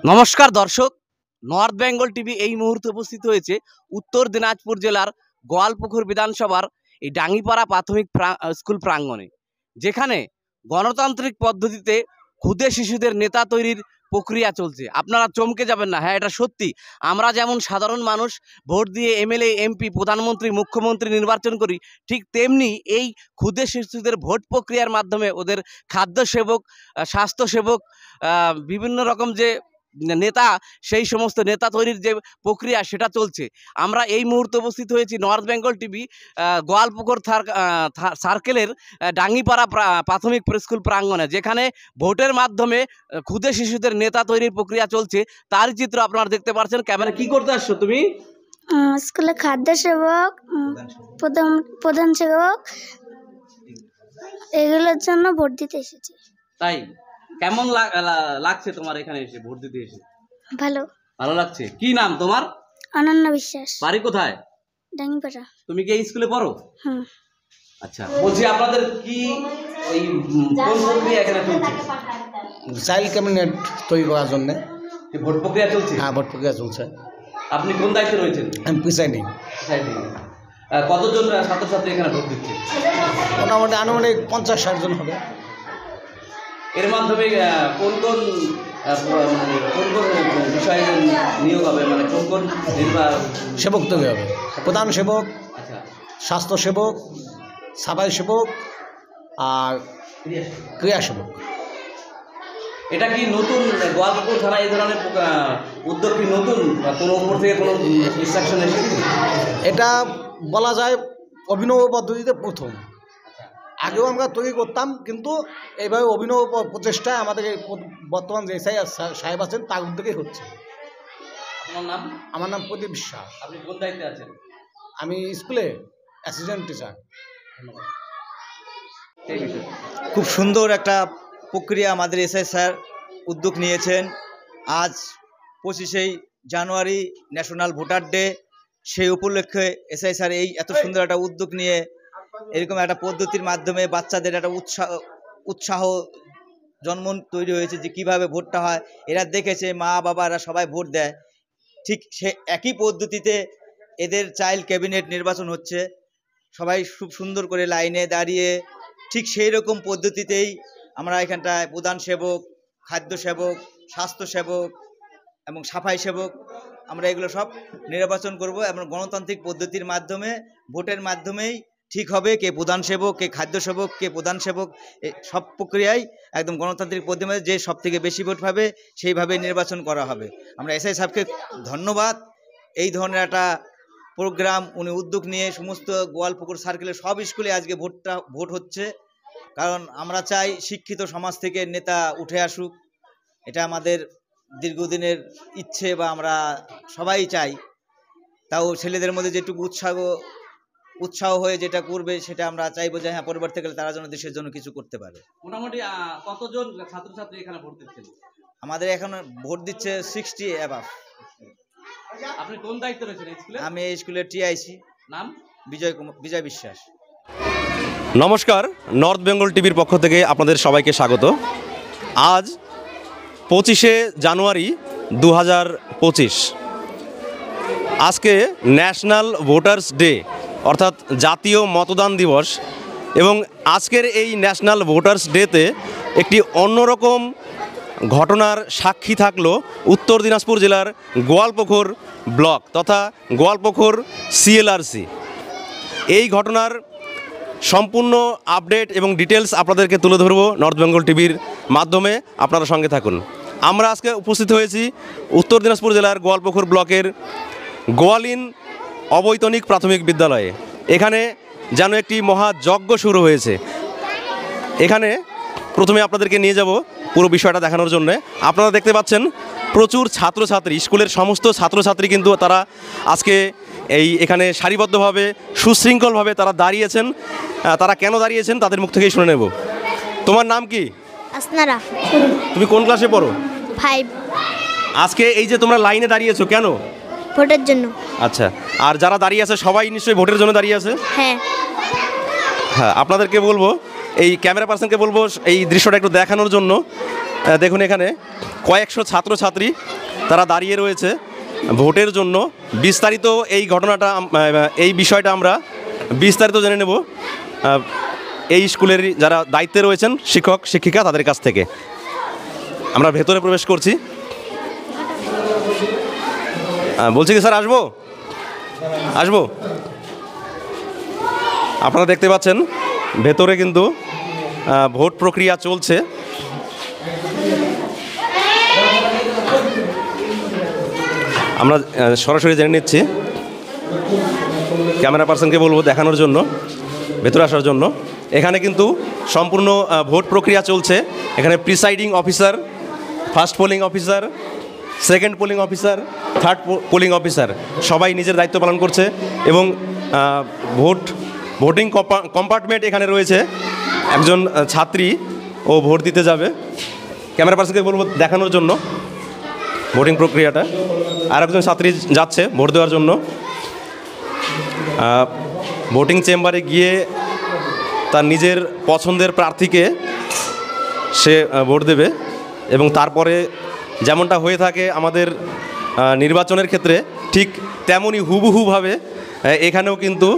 নমস্কার দর্শক, north Bengal TV এই মুহূর্তে উপস্থিত হয়েছে উত্তর দিনাজপুর জেলার গোয়ালপুকুর বিধানসভার এই ডাঙ্গিপাড়া প্রাথমিক স্কুল প্রাঙ্গণে, যেখানে গণতান্ত্রিক পদ্ধতিতে ক্ষুদে শিশুদের নেতা তৈরির প্রক্রিয়া চলছে। আপনারা চমকে যাবেন না, হ্যাঁ এটা সত্যি। আমরা যেমন সাধারণ মানুষ ভোট দিয়ে এমএলএ, এমপি, প্রধানমন্ত্রী, মুখ্যমন্ত্রী নির্বাচন করি, ঠিক তেমনি এই ক্ষুদে শিশুদের ভোট প্রক্রিয়ার মাধ্যমে ওদের খাদ্য সেবক, স্বাস্থ্যসেবক, বিভিন্ন রকম যে নেতা, সেই সমস্ত নেতা তৈরির যে প্রক্রিয়া সেটা চলছে। আমরা এই মুহূর্তে উপস্থিত হয়েছি নর্থ বেঙ্গল টিভি গোয়ালপুকুর সার্কেলের ডাঙ্গিপাড়া প্রাথমিক স্কুল প্রাঙ্গণে, যেখানে ভোটের মাধ্যমে ক্ষুদে শিশুদের নেতা তৈরির প্রক্রিয়া চলছে। তারই চিত্র আপনারা দেখতে পাচ্ছেন। ক্যামেরা কি করতে আসছো তুমি? স্কুলে খাদ্য সেবক, প্রধান সেবক, এগুলোর জন্য ভোট দিতে এসেছি। তাই কেমন লাগছে তোমার এখানে এসে ভোট দিতে এসে? ভালো ভালো লাগছে। কি নাম তোমার? অনন্য বিশ্বাস। বাড়ি কোথায়? ডাঙ্গিপাড়া। তুমি কি এই স্কুলে পড়ো? হুম। আচ্ছা, বলছি আপনাদের কি এই কোন প্রক্রিয়া এখানে চলছে? চাইল্ড ক্যাবিনেট তৈরি করার জন্য ভোট প্রক্রিয়া চলছে? হ্যাঁ, ভোট প্রক্রিয়া চলছে। আপনি কোন দায়িত্বে রয়েছেন? আমি প্রিসাইডিং। কতজন ছাত্রছাত্রী এখানে ভোট দিচ্ছে? মোটামুটি আনুমানিক 50-60 জন হবে। এর মাধ্যমে কোন কোন বিষয়ে নিয়োগ হবে, মানে কোন কোন সেবক তৈরি হবে? প্রধান সেবক, আচ্ছা, স্বাস্থ্য সেবক, সাফাই সেবক আর ক্রিয়া সেবক। এটা কি নতুন গোয়ালপুকুর থানা এই ধরনের উদ্যোগ কি নতুন, কোনো উপর থেকে কোনো ইনস্ট্রাকশন এসেছে? এটা বলা যায় অভিনব পদ্ধতিতে প্রথম। আগেও আমরা তৈরি করতাম, কিন্তু এইভাবে অভিনব প্রচেষ্টায় আমাদের বর্তমান যে সাহেব আছেন তার উদ্যোগেই হচ্ছে। আপনার নাম? আমার নাম প্রদীপ বিশ্বাস। আপনি কোন দায়িত্বে আছেন? আমি স্কুলে অ্যাসিস্ট্যান্ট টিচার। ধন্যবাদ। খুব সুন্দর একটা প্রক্রিয়া আমাদের এসআই স্যার উদ্যোগ নিয়েছেন। আজ 25শে জানুয়ারি ন্যাশনাল ভোটার ডে, সেই উপলক্ষে এসআই স্যার এই এত সুন্দর একটা উদ্যোগ নিয়ে এরকম একটা পদ্ধতির মাধ্যমে বাচ্চাদের একটা উৎসাহ জন্ম তৈরি হয়েছে যে কীভাবে ভোটটা হয়। এরা দেখেছে মা বাবারা সবাই ভোট দেয়, ঠিক সে একই পদ্ধতিতে এদের চাইল্ড ক্যাবিনেট নির্বাচন হচ্ছে। সবাই খুব সুন্দর করে লাইনে দাঁড়িয়ে ঠিক সেই রকম পদ্ধতিতেই আমরা এখানটায় প্রধান সেবক, খাদ্য সেবক, স্বাস্থ্য সেবক এবং সাফাই সেবক আমরা এগুলো সব নির্বাচন করব এবং গণতান্ত্রিক পদ্ধতির মাধ্যমে ভোটের মাধ্যমেই ঠিক হবে কে প্রধান সেবক, কে খাদ্য সেবক, কে প্রধান সেবক। সব প্রক্রিয়ায় একদম গণতান্ত্রিক পদ্ধতিতে যে সব থেকে বেশি ভোট পাবে সেইভাবে নির্বাচন করা হবে। আমরা এসআই সাহেবকে ধন্যবাদ। এই ধরনের একটা প্রোগ্রাম উনি উদ্যোগ নিয়ে সমস্ত গোয়ালপুকুর সার্কেলের সব স্কুলে আজকে ভোট হচ্ছে। কারণ আমরা চাই শিক্ষিত সমাজ থেকে নেতা উঠে আসুক, এটা আমাদের দীর্ঘদিনের ইচ্ছে বা আমরা সবাই চাই। তাও ছেলেদের মধ্যে যেটুকু উৎসাহ হয়ে যেটা করবে সেটা আমরা চাইবো যে হ্যাঁ পরবর্তী গেলে তারা যেন দেশের জন্য কিছু করতে পারে। মোটামুটি কতজন ছাত্রছাত্রী এখানে ভোট দিচ্ছেন? আমাদের এখন ভোট দিচ্ছে 60 অ্যাবাভ। আপনি কোন দায়িত্বে রয়েছেন এই স্কুলে? আমি এই স্কুলের টিআইসি। নাম? বিজয় বিশ্বাস। নমস্কার, নর্থ বেঙ্গল টিভির পক্ষ থেকে আপনাদের সবাইকে স্বাগত। আজ 25শে জানুয়ারি 2025, আজকে ন্যাশনাল ভোটার্স ডে অর্থাৎ জাতীয় মতদান দিবস। এবং আজকের এই ন্যাশনাল ভোটার্স ডেতে একটি অন্যরকম ঘটনার সাক্ষী থাকলো উত্তর দিনাজপুর জেলার গোয়ালপুকুর ব্লক তথা গোয়ালপুকুর সিএলআরসি। এই ঘটনার সম্পূর্ণ আপডেট এবং ডিটেলস আপনাদেরকে তুলে ধরব নর্থ বেঙ্গল টিভির মাধ্যমে। আপনারা সঙ্গে থাকুন। আমরা আজকে উপস্থিত হয়েছি উত্তর দিনাজপুর জেলার গোয়ালপুকুর ব্লকের গোয়ালিন অবৈতনিক প্রাথমিক বিদ্যালয়ে। এখানে যেন একটি মহাযজ্ঞ শুরু হয়েছে। এখানে প্রথমে আপনাদেরকে নিয়ে যাব পুরো বিষয়টা দেখানোর জন্য। আপনারা দেখতে পাচ্ছেন প্রচুর ছাত্রছাত্রী, স্কুলের সমস্ত ছাত্রছাত্রী কিন্তু তারা আজকে এখানে সারিবদ্ধভাবে সুশৃঙ্খলভাবে তারা দাঁড়িয়েছেন। তারা কেন দাঁড়িয়েছেন তাদের মুখ থেকেই শুনে নেব। তোমার নাম কি? আসনারা। তুমি কোন ক্লাসে পড়ো? 5। আজকে এই যে তোমরা লাইনে দাঁড়িয়েছো কেন? ভোটের জন্য। আচ্ছা, আর যারা দাঁড়িয়ে আছে সবাই নিশ্চয়ই ভোটের জন্য দাঁড়িয়ে আছে? হ্যাঁ। হ্যাঁ, আপনাদেরকে বলবো, এই ক্যামেরা পার্সনকে বলবো এই দৃশ্যটা একটু দেখানোর জন্য। দেখুন এখানে কয়েকশো ছাত্রছাত্রী তারা দাঁড়িয়ে রয়েছে ভোটের জন্য। বিস্তারিত এই ঘটনাটা এই বিষয়টা আমরা বিস্তারিত জেনে নেব এই স্কুলের যারা দায়িত্বে রয়েছেন শিক্ষক শিক্ষিকা তাদের কাছ থেকে। আমরা ভেতরে প্রবেশ করছি। বলছি কি স্যার আসবো আসবো? আপনারা দেখতে পাচ্ছেন ভেতরে কিন্তু ভোট প্রক্রিয়া চলছে। আমরা সরাসরি জেনে নিচ্ছি। ক্যামেরা পার্সনকে বলবো দেখানোর জন্য, ভেতরে আসার জন্য। এখানে কিন্তু সম্পূর্ণ ভোট প্রক্রিয়া চলছে। এখানে presiding officer, first polling officer, second polling officer, third polling officer সবাই নিজের দায়িত্ব পালন করছে এবং ভোটিং কম্পার্টমেন্ট এখানে রয়েছে। একজন ছাত্রী ও ভোট দিতে যাবে। ক্যামেরা পার্সনকে বলবো দেখানোর জন্য ভোটিং প্রক্রিয়াটা। আর একজন ছাত্রী যাচ্ছে ভোট দেওয়ার জন্য। ভোটিং চেম্বারে গিয়ে তার নিজের পছন্দের প্রার্থীকে সে ভোট দেবে এবং তারপরে যেমনটা হয়ে থাকে আমাদের নির্বাচনের ক্ষেত্রে ঠিক তেমনই হুবহুভাবে এখানেও কিন্তু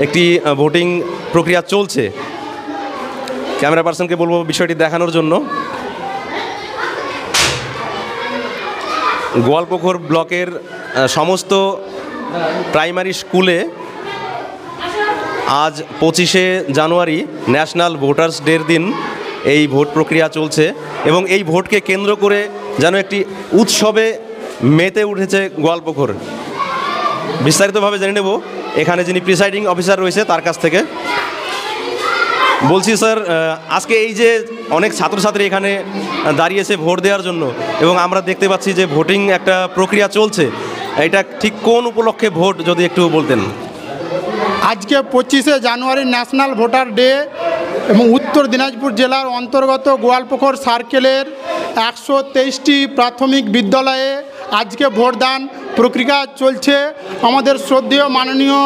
একটি ভোটিং প্রক্রিয়া চলছে। ক্যামেরা পার্সনকে বলবো বিষয়টি দেখানোর জন্য। গোয়ালপুকুর ব্লকের সমস্ত প্রাইমারি স্কুলে আজ 25শে জানুয়ারি ন্যাশনাল ভোটার্স ডের দিন এই ভোট প্রক্রিয়া চলছে এবং এই ভোটকে কেন্দ্র করে যেন একটি উৎসবে মেতে উঠেছে গোয়ালপুকুর। বিস্তারিতভাবে জেনে নেব এখানে যিনি প্রিসাইডিং অফিসার রয়েছে তার কাছ থেকে। বলছি স্যার, আজকে এই যে অনেক ছাত্রছাত্রী এখানে দাঁড়িয়েছে ভোট দেওয়ার জন্য এবং আমরা দেখতে পাচ্ছি যে ভোটিং একটা প্রক্রিয়া চলছে, এটা ঠিক কোন উপলক্ষে ভোট যদি একটু বলতেন? আজকে 25শে জানুয়ারি ন্যাশনাল ভোটার ডে এবং উত্তর দিনাজপুর জেলার অন্তর্গত গোয়ালপুকুর সার্কেলের 123টি প্রাথমিক বিদ্যালয়ে আজকে ভোটদান প্রক্রিয়া চলছে। আমাদের শ্রদ্ধেয় মাননীয়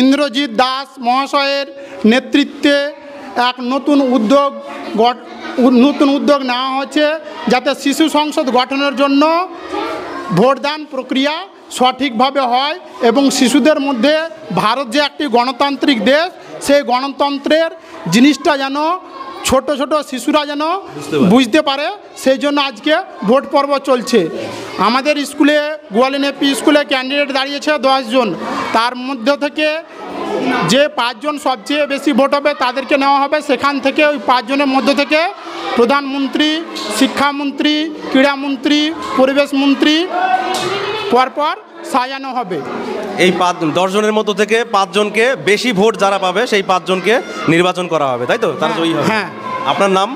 ইন্দ্রজিৎ দাস মহাশয়ের নেতৃত্বে এক নতুন উদ্যোগ নেওয়া হয়েছে যাতে শিশু সংসদ গঠনের জন্য ভোটদান প্রক্রিয়া সঠিকভাবে হয় এবং শিশুদের মধ্যে ভারত যে একটি গণতান্ত্রিক দেশ, সেই গণতন্ত্রের জিনিসটা যেন ছোট ছোট শিশুরা যেন বুঝতে পারে, সেই জন্য আজকে ভোট পর্ব চলছে। আমাদের স্কুলে গোয়ালিন এপি স্কুলে ক্যান্ডিডেট দাঁড়িয়েছে 10 জন। তার মধ্য থেকে যে 5 জন সবচেয়ে বেশি ভোট হবে তাদেরকে নেওয়া হবে। সেখান থেকে ওই 5 জনের মধ্য থেকে প্রধানমন্ত্রী, শিক্ষামন্ত্রী, ক্রীড়ামন্ত্রী, পরিবেশ মন্ত্রী পরপর সাজানো হবে। এই 10 জনের মধ্য থেকে 5 জনকে বেশি ভোট যারা পাবে সেই 5 জনকে নির্বাচন করা হবে, তাই তো? তার জয়ী হবে। হ্যাঁ। আপনার নাম?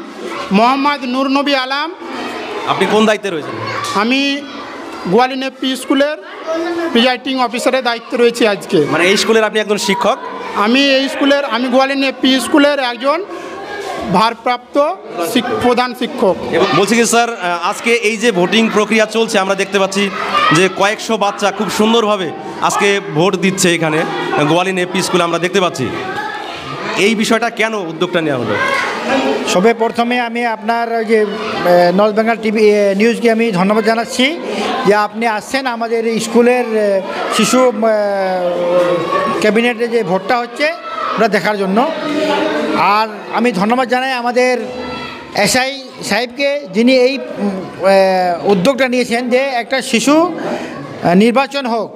মোহাম্মদ নূর নবী আলাম। আপনি কোন দায়িত্বে রয়েছেন? আমি গোয়ালিন এপি স্কুলের প্রিজাইডিং অফিসারের দায়িত্বে রয়েছে আজকে। মানে এই স্কুলের আপনি একজন শিক্ষক? আমি গোয়ালিন এপি স্কুলের একজন ভারপ্রাপ্ত প্রধান শিক্ষক। এবং বলছি কি স্যার, আজকে এই যে ভোটিং প্রক্রিয়া চলছে আমরা দেখতে পাচ্ছি যে কয়েকশো বাচ্চা খুব সুন্দরভাবে আজকে ভোট দিচ্ছে এখানে গোয়ালিন এপি স্কুলে আমরা দেখতে পাচ্ছি। এই বিষয়টা কেন উদ্যোগটা নেওয়া হলো? সবে প্রথমে আমি আপনার যে নর্থ বেঙ্গল টিভি নিউজকে আমি ধন্যবাদ জানাচ্ছি যে আপনি আসছেন আমাদের স্কুলের শিশু ক্যাবিনেটে যে ভোটটা হচ্ছে ওটা দেখার জন্য। আর আমি ধন্যবাদ জানাই আমাদের এসআই সাহেবকে, যিনি এই উদ্যোগটা নিয়েছেন যে একটা শিশু নির্বাচন হোক,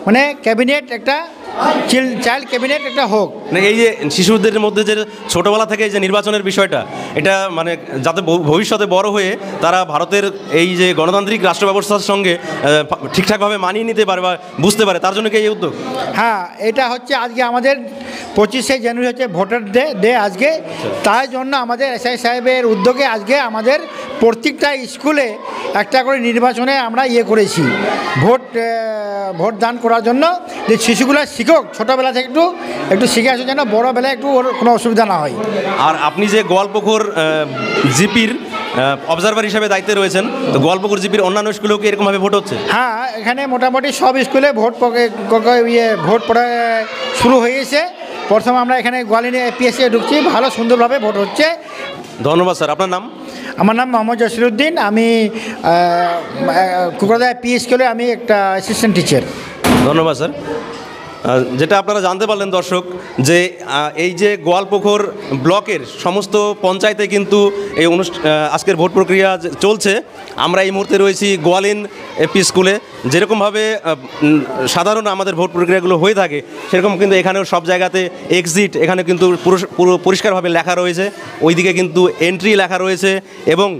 মানে ক্যাবিনেট একটা চাইল্ড ক্যাবিনেট একটা হোক। মানে এই যে শিশুদের মধ্যে যে ছোটোবেলা থেকে যে নির্বাচনের বিষয়টা, এটা মানে যাতে ভবিষ্যতে বড় হয়ে তারা ভারতের এই যে গণতান্ত্রিক রাষ্ট্র ব্যবস্থার সঙ্গে ঠিকঠাকভাবে মানিয়ে নিতে পারে বা বুঝতে পারে, তার জন্য কি এই উদ্যোগ? হ্যাঁ, এটা হচ্ছে আজকে আমাদের 25শে জানুয়ারি হচ্ছে ভোটার ডে আজকে। তাই জন্য আমাদের এসআই সাহেবের উদ্যোগে আজকে আমাদের প্রত্যেকটা স্কুলে একটা করে নির্বাচনে আমরা করেছি ভোট দান করার জন্য, যে শিশুগুলো শিখুক ছোটোবেলা থেকে একটু শিখে আসুক, যেন বড়োবেলায় একটু কোনো অসুবিধা না হয়। আর আপনি যে গোয়ালপুকুর জিপির অবজারভার হিসাবে দায়িত্বে রয়েছেন, তো গোয়ালপুকুর জিপির অন্যান্য স্কুলেও কি এরকমভাবে ভোট হচ্ছে? হ্যাঁ, এখানে মোটামুটি সব স্কুলে ভোট পড়া শুরু হয়ে গেছে। প্রথমে আমরা এখানে গোয়ালিনে এপিএসে ঢুকছি, ভালো সুন্দরভাবে ভোট হচ্ছে। ধন্যবাদ স্যার। আপনার নাম? আমার নাম মোহাম্মদ জসিরউদ্দিন, আমি কুকরাদা পি স্কুলে আমি একটা অ্যাসিস্ট্যান্ট টিচার। ধন্যবাদ স্যার। যেটা আপনারা জানতে পারলেন দর্শক, যে এই যে গোয়ালপুকুর ব্লকের সমস্ত পঞ্চায়েতে কিন্তু এই আজকের ভোট প্রক্রিয়া চলছে। আমরা এই মুহূর্তে রয়েছি গোয়ালিন এপি স্কুলে। যেরকমভাবে সাধারণ আমাদের ভোট প্রক্রিয়াগুলো হয়ে থাকে সেরকম কিন্তু এখানেও সব জায়গাতে এক্সিট এখানে কিন্তু পুরো পরিষ্কারভাবে লেখা রয়েছে, ওইদিকে কিন্তু এন্ট্রি লেখা রয়েছে এবং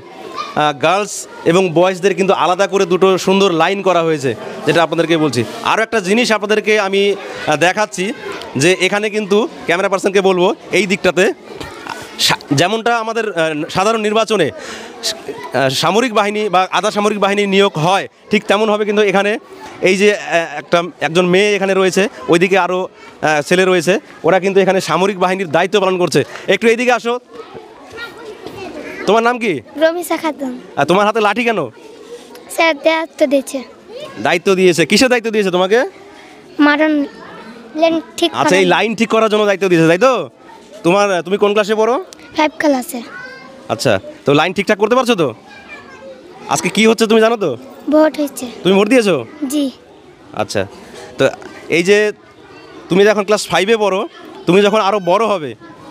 গার্লস এবং বয়েজদের কিন্তু আলাদা করে দুটো সুন্দর লাইন করা হয়েছে, যেটা আপনাদেরকে বলছি। আরও একটা জিনিস আপনাদেরকে আমি দেখাচ্ছি, যে এখানে কিন্তু ক্যামেরা পার্সনকে বলবো এই দিকটাতে, যেমনটা আমাদের সাধারণ নির্বাচনে সামরিক বাহিনী বা আধা সামরিক বাহিনী নিয়োগ হয়, ঠিক তেমনভাবে কিন্তু এখানে এই যে একজন মেয়ে এখানে রয়েছে, ওইদিকে আরও ছেলে রয়েছে, ওরা কিন্তু এখানে সামরিক বাহিনীর দায়িত্ব পালন করছে। একটু এইদিকে আসো। তোমার নাম কি? রমিসা খাতুন। আর তোমার হাতে লাঠি কেন? স্যার দায়িত্ব দিয়েছে। দায়িত্ব দিয়েছে? কিসের দায়িত্ব দিয়েছে তোমাকে? মারণ লাইন ঠিক। আচ্ছা, এই লাইন ঠিক করার জন্য দায়িত্ব দিয়েছে, তাই তো? তুমি কোন ক্লাসে পড়ো? 5 ক্লাসে। আচ্ছা, তো লাইন ঠিকঠাক করতে পারছো তো? আজকে কি হচ্ছে তুমি জানো তো? ভোট হয়েছে। তুমি ভোট দিয়েছো? জি। আচ্ছা, তো এই যে তুমি যখন ক্লাস 5-এ পড়ো, তুমি যখন আরও বড় হবে,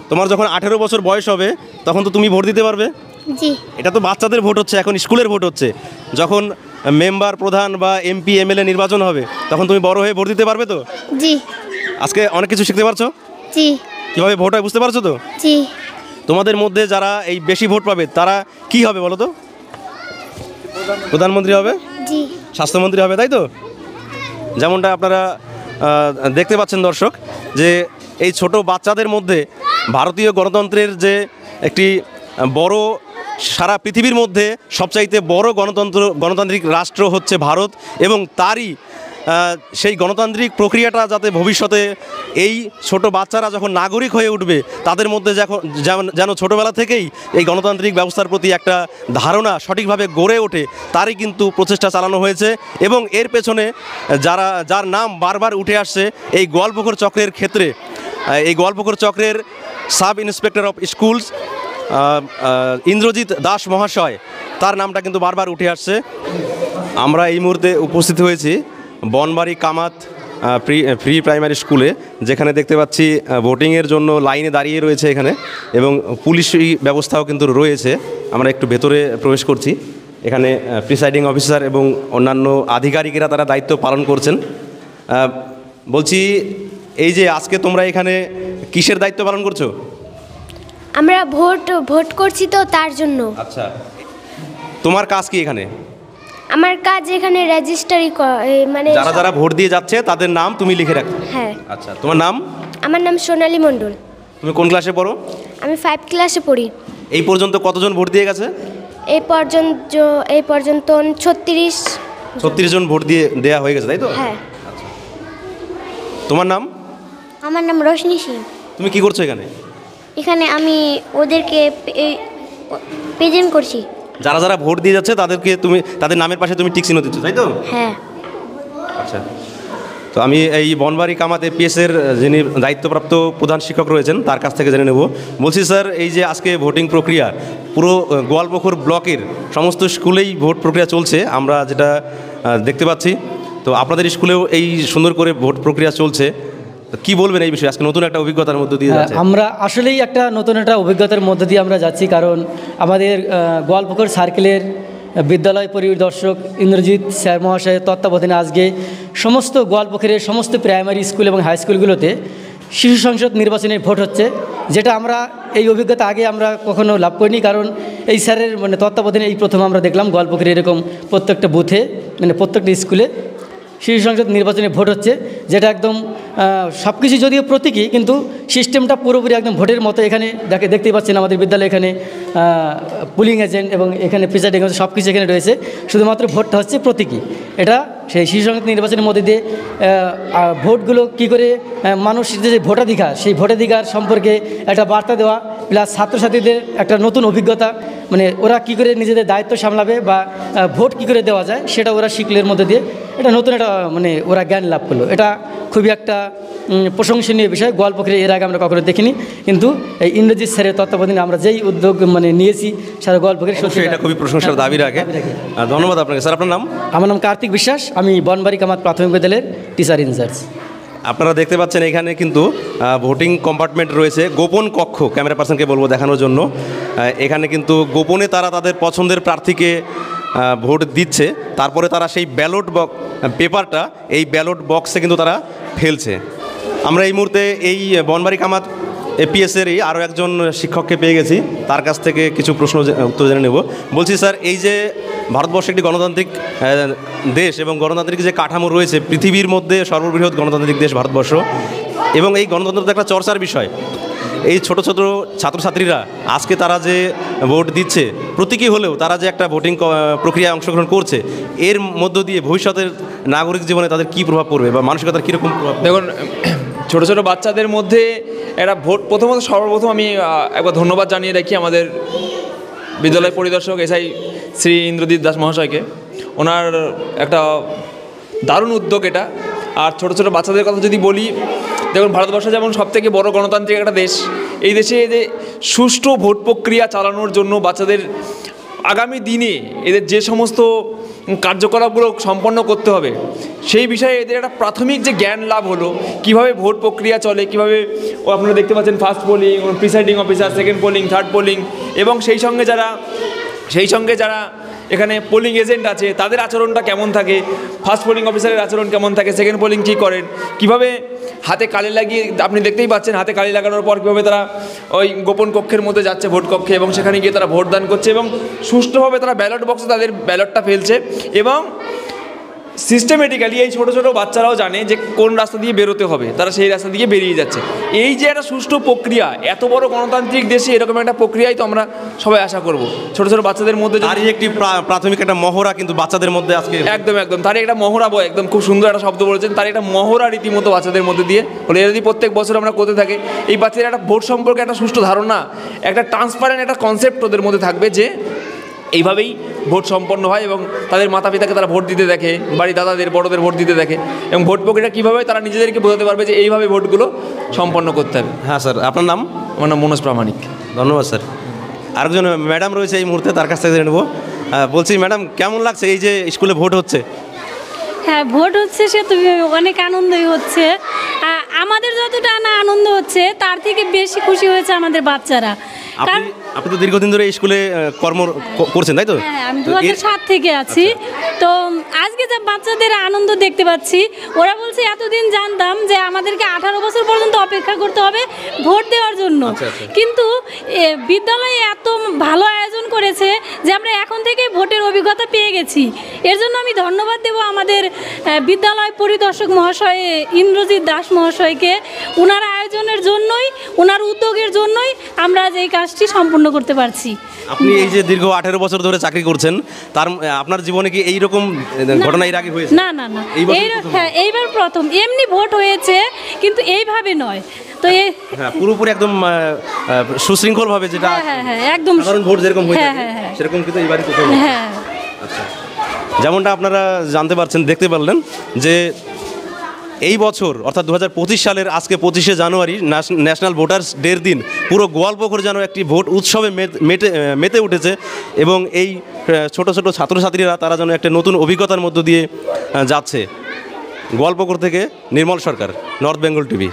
তোমার যখন 18 বছর বয়স হবে, তখন তো তুমি ভোট দিতে পারবে? জি। এটা তো বাচ্চাদের ভোট হচ্ছে, এখন স্কুলের ভোট হচ্ছে। যখন মেম্বার, প্রধান বা এমপি, এমএলএ নির্বাচন হবে, তখন তুমি বড় হয়ে ভোট দিতে পারবে তো? জি। আজকে অনেক কিছু শিখতে পারছো? জি। কীভাবে ভোট হয় বুঝতে পারছো তো? জি। তোমাদের মধ্যে যারা এই বেশি ভোট পাবে তারা কি হবে বলো তো? প্রধানমন্ত্রী হবে? জি। স্বাস্থ্যমন্ত্রী হবে, তাই তো? যেমনটা আপনারা দেখতে পাচ্ছেন দর্শক, যে এই ছোট বাচ্চাদের মধ্যে ভারতীয় গণতন্ত্রের যে একটি বড়, সারা পৃথিবীর মধ্যে সবচাইতে বড় গণতান্ত্রিক রাষ্ট্র হচ্ছে ভারত, এবং তারই সেই গণতান্ত্রিক প্রক্রিয়াটা যাতে ভবিষ্যতে এই ছোট বাচ্চারা যখন নাগরিক হয়ে উঠবে, তাদের মধ্যে যেন ছোটোবেলা থেকেই এই গণতান্ত্রিক ব্যবস্থার প্রতি একটা ধারণা সঠিকভাবে গড়ে ওঠে, তারই কিন্তু প্রচেষ্টা চালানো হয়েছে। এবং এর পেছনে যার নাম বারবার উঠে আসছে এই গোয়ালপুকুর চক্রের ক্ষেত্রে, এই গোয়ালপুকুর চক্রের sub inspector of schools Indrajit Das মহাশয়, তার নামটা কিন্তু বারবার উঠে আসছে। আমরা এই মুহূর্তে উপস্থিত হয়েছি বনবাড়ি কামাত প্রি প্রাইমারি স্কুলে, যেখানে দেখতে পাচ্ছি ভোটিংয়ের জন্য লাইনে দাঁড়িয়ে রয়েছে এখানে, এবং পুলিশি ব্যবস্থাও কিন্তু রয়েছে। আমরা একটু ভেতরে প্রবেশ করছি। এখানে প্রিসাইডিং অফিসার এবং অন্যান্য আধিকারিকেরা তারা দায়িত্ব পালন করছেন। বলছি, এই যে আজকে তোমরা এখানে কিসের দায়িত্ব পালন করছো? আমরা ভোট করছি তো, তার জন্য। আচ্ছা, তোমার কাজ কি এখানে? আমার কাজ এখানে রেজিস্টারি, মানে যারা ভোট দিয়ে যাচ্ছে তাদের নাম তুমি লিখে রাখো? হ্যাঁ। আচ্ছা, তোমার নাম? আমার নাম সোনালী মণ্ডল। তুমি কোন ক্লাসে পড়ো? আমি 5 ক্লাসে পড়ি। এই পর্যন্ত কতজন ভোট দিয়ে গেছে? এই পর্যন্ত 36 জন ভোট দেওয়া হয়ে গেছে, তাই তো? হ্যাঁ। তোমার নাম? আমার নাম রোশনি সিং। তুমি কি করছো এখানে? এখানে আমি ওদেরকে প্রেজেন্ট করছি। যারা ভোট দিয়ে যাচ্ছে তাদের নামের পাশে তুমি টিক চিহ্ন দিচ্ছ, তাই তো? হ্যাঁ। আচ্ছা, তো আমি এই বনবাড়ি কামাত এপিএসের যিনি দায়িত্বপ্রাপ্ত প্রধান শিক্ষক রয়েছেন তার কাছ থেকে জেনে নেব। বলছি স্যার, এই যে আজকে ভোটিং প্রক্রিয়া পুরো গোয়ালপুকুর ব্লকের সমস্ত স্কুলেই ভোট প্রক্রিয়া চলছে, আমরা যেটা দেখতে পাচ্ছি, তো আপনাদের স্কুলেও এই সুন্দর করে ভোট প্রক্রিয়া চলছে, কি বলবেন এই বিষয়ে? আজকে নতুন একটা অভিজ্ঞতার মধ্য দিয়ে যাচ্ছে। আমরা আসলেই একটা নতুন একটা অভিজ্ঞতার মধ্য দিয়ে আমরা যাচ্ছি, কারণ আমাদের গোয়ালপুকুর সার্কেলের বিদ্যালয় পরিদর্শক ইন্দ্রজিৎ স্যার মহাশয়ের তত্ত্বাবধানে আজকে সমস্ত গোয়ালপুকুরের সমস্ত প্রাইমারি স্কুল এবং হাই স্কুলগুলোতে শিশু সংসদ নির্বাচনের ভোট হচ্ছে, যেটা আমরা এই অভিজ্ঞতা আগে আমরা কখনো লাভ করিনি। কারণ এই স্যারের তত্ত্বাবধানে এই প্রথম আমরা দেখলাম গোয়ালপুকুরে এরকম প্রত্যেকটা বুথে, প্রত্যেকটা স্কুলে শিশু সংসদ নির্বাচনে ভোট হচ্ছে, যেটা একদম সব কিছু যদিও প্রতীকী, কিন্তু সিস্টেমটা পুরোপুরি একদম ভোটের মতো। এখানে দেখতেই পাচ্ছেন আমাদের বিদ্যালয়ে এখানে পুলিং এজেন্ট এবং এখানে প্রিসাইডিং সব কিছু এখানে রয়েছে, শুধুমাত্র ভোটটা হচ্ছে প্রতীকী। এটা সেই শিশু সংসদ নির্বাচনের মধ্যে দিয়ে ভোটগুলো কী করে মানুষের যে ভোটাধিকার, সেই ভোটাধিকার সম্পর্কে একটা বার্তা দেওয়া, প্লাস ছাত্রছাত্রীদের একটা নতুন অভিজ্ঞতা, মানে ওরা কী করে নিজেদের দায়িত্ব সামলাবে বা ভোট কী করে দেওয়া যায় সেটা ওরা শিখলের মধ্যে দিয়ে এটা নতুন একটা মানে ওরা জ্ঞান লাভ করলো। এটা খুবই একটা প্রশংসনীয় বিষয়। গোয়ালপুকুরে এর আগে আমরা কখনো দেখিনি, কিন্তু এই ইন্দ্রজিৎ স্যারের তত্ত্বাবধানে আমরা যেই উদ্যোগ মানে নিয়েছি সারা গোয়ালপুকুরে সত্যি এটা খুবই প্রশংসার দাবি রাখে। ধন্যবাদ আপনাকে স্যার। আপনার নাম? আমার নাম কার্তিক বিশ্বাস, আমি বনবাড়ি কামাত প্রাথমিক বিদ্যালয়ের টিচার ইনচার্জ। আপনারা দেখতে পাচ্ছেন এখানে কিন্তু ভোটিং কম্পার্টমেন্ট রয়েছে, গোপন কক্ষ, ক্যামেরা পার্সনকে বলবো দেখানোর জন্য। এখানে কিন্তু গোপনে তারা তাদের পছন্দের প্রার্থীকে ভোট দিচ্ছে, তারপরে তারা সেই ব্যালট পেপারটা এই ব্যালট বক্সে কিন্তু তারা ফেলছে। আমরা এই মুহূর্তে এই বনবাড়ি কামাত এপিএসেরই আরও একজন শিক্ষককে পেয়ে গেছি, তার কাছ থেকে কিছু প্রশ্ন উত্তর জেনে নেব। বলছি স্যার, এই যে ভারতবর্ষ একটি গণতান্ত্রিক দেশ এবং গণতান্ত্রিক যে কাঠামো রয়েছে, পৃথিবীর মধ্যে সর্ববৃহৎ গণতান্ত্রিক দেশ ভারতবর্ষ, এবং এই গণতন্ত্র তো একটা চর্চার বিষয়। এই ছোট ছোট ছাত্রছাত্রীরা আজকে তারা যে ভোট দিচ্ছে, প্রতীকী হলেও তারা যে একটা ভোটিং প্রক্রিয়ায় অংশগ্রহণ করছে, এর মধ্য দিয়ে ভবিষ্যতের নাগরিক জীবনে তাদের কী প্রভাব পড়বে বা মানসিকতার কীরকম প্রভাব? দেখুন, ছোটো ছোটো বাচ্চাদের মধ্যে একটা ভোট, সর্বপ্রথম আমি একবার ধন্যবাদ জানিয়ে রাখি আমাদের বিদ্যালয় পরিদর্শক এসআই শ্রী ইন্দ্রজিৎ দাস মহাশয়কে। ওনার একটা দারুণ উদ্যোগ এটা। আর ছোটো ছোটো বাচ্চাদের কথা যদি বলি, দেখুন ভারতবর্ষ যেমন সবথেকে বড় গণতান্ত্রিক একটা দেশ, এই দেশে যে সুষ্ঠু ভোট প্রক্রিয়া চালানোর জন্য বাচ্চাদের আগামী দিনে এদের যে সমস্ত কার্যকলাপগুলো সম্পন্ন করতে হবে, সেই বিষয়ে এদের একটা প্রাথমিক যে জ্ঞান লাভ হলো, কিভাবে ভোট প্রক্রিয়া চলে, কিভাবে আপনারা দেখতে পাচ্ছেন first polling, presiding officer, second polling, third polling, এবং সেই সঙ্গে যারা এখানে পোলিং এজেন্ট আছে তাদের আচরণটা কেমন থাকে, ফার্স্ট পোলিং অফিসারের আচরণ কেমন থাকে, সেকেন্ড পোলিং কী করেন, কিভাবে হাতে কালি লাগিয়ে, আপনি দেখতেই পাচ্ছেন হাতে কালি লাগানোর পর কীভাবে তারা ওই গোপন কক্ষের মধ্যে যাচ্ছে ভোট কক্ষে, এবং সেখানে গিয়ে তারা ভোটদান করছে এবং সুষ্ঠুভাবে তারা ব্যালট বক্সে তাদের ব্যালটটা ফেলছে। এবং সিস্টেমেটিক্যালি এই ছোটো ছোটো বাচ্চারাও জানে যে কোন রাস্তা দিয়ে বেরোতে হবে, তারা সেই রাস্তা দিয়ে বেরিয়ে যাচ্ছে। এই যে একটা সুষ্ঠু প্রক্রিয়া, এত বড় গণতান্ত্রিক দেশে এরকম একটা প্রক্রিয়াই তো আমরা সবাই আশা করব। ছোটো ছোটো বাচ্চাদের মধ্যে তারই একটি প্রাথমিক একটা মহড়া কিন্তু বাচ্চাদের মধ্যে আজকে একদম তারই একটা মহড়া, একদম খুব সুন্দর একটা শব্দ বলেছেন, তার একটা মহড়া রীতিমতো বাচ্চাদের মধ্যে দিয়ে হলে, যদি প্রত্যেক বছর আমরা করতে থাকি, এই বাচ্চাদের একটা ভোট সম্পর্কে একটা সুষ্ঠু ধারণা, একটা ট্রান্সপারেন্ট একটা কনসেপ্ট ওদের মধ্যে থাকবে যে এইভাবেই ভোট সম্পন্ন হয়, এবং তাদের মাতা পিতাকে তারা ভোট দিতে দেখে, বাড়ি দাদাদের বড়দের ভোট দিতে দেখে, এবং ভোট প্রক্রিয়া কীভাবে তারা নিজেদেরকে বোঝাতে পারবে যে এইভাবে ভোটগুলো সম্পন্ন করতে হবে। হ্যাঁ স্যার, আপনার নাম? আমার নাম মনোজ প্রামাণিক। ধন্যবাদ স্যার। আরেকজন ম্যাডাম রয়েছে এই মুহূর্তে, তার কাছ থেকে জেনে নেব। বলছি ম্যাডাম, কেমন লাগছে এই যে স্কুলে ভোট হচ্ছে? হ্যাঁ, ভোট হচ্ছে, সে তো অনেক আনন্দই হচ্ছে। আমাদের যতটা না আনন্দ হচ্ছে তার থেকে বেশি খুশি হয়েছে আমাদের বাচ্চারা। আপনি তো দীর্ঘদিন ধরে এই স্কুলে কর্ম করছেন, তাই তো? হ্যাঁ, আমি 2007 থেকে আছি। তো আজকে যে বাচ্চাদের আনন্দ দেখতে পাচ্ছি, ওরা বলছে এতদিন জানতাম যে আমাদেরকে 18 বছর পর্যন্ত অপেক্ষা করতে হবে ভোট দেওয়ার জন্য, কিন্তু বিদ্যালয়ে এত ভালো আয়োজন করেছে যে আমরা এখন থেকে ভোটের অভিজ্ঞতা পেয়ে গেছি। এর জন্য আমি ধন্যবাদ দেব আমাদের বিদ্যালয় পরিদর্শক মহাশয় ইন্দ্রজিৎ দাস মহাশয়কে। ওনার আয়োজনের জন্যই, ওনার উদ্যোগের জন্যই আমরা যে এই কাজটি সম্পূর্ণ করতে পারছি। আপনি এই যে দীর্ঘ 18 বছর ধরে চাকরি করছেন, তার আপনার জীবনে কি এইরকম ঘটনা এর আগে হয়েছে? না, এইবার প্রথম এমনি ভোট হয়েছে, কিন্তু এইভাবে নয়। তো পুরোপুরি একদম সুশৃঙ্খল ভাবে, যেটা একদম সাধারণ ভোট যেরকম হয়েছে সেরকম কিন্তু এইবারই প্রথম। হ্যাঁ, আচ্ছা, যেমনটা আপনারা জানতে পারছেন, দেখতে পারলেন যে এই বছর অর্থাৎ 2025 সালের আজকে 25শে জানুয়ারি ন্যাশনাল ভোটার্স ডের দিন পুরো গোয়ালপুকুর যেন একটি ভোট উৎসবে মেতে উঠেছে, এবং এই ছোট ছোট ছাত্রছাত্রীরা তারা যেন একটা নতুন অভিজ্ঞতার মধ্য দিয়ে যাচ্ছে। গোয়ালপুকুর থেকে নির্মল সরকার, নর্থ বেঙ্গল টিভি।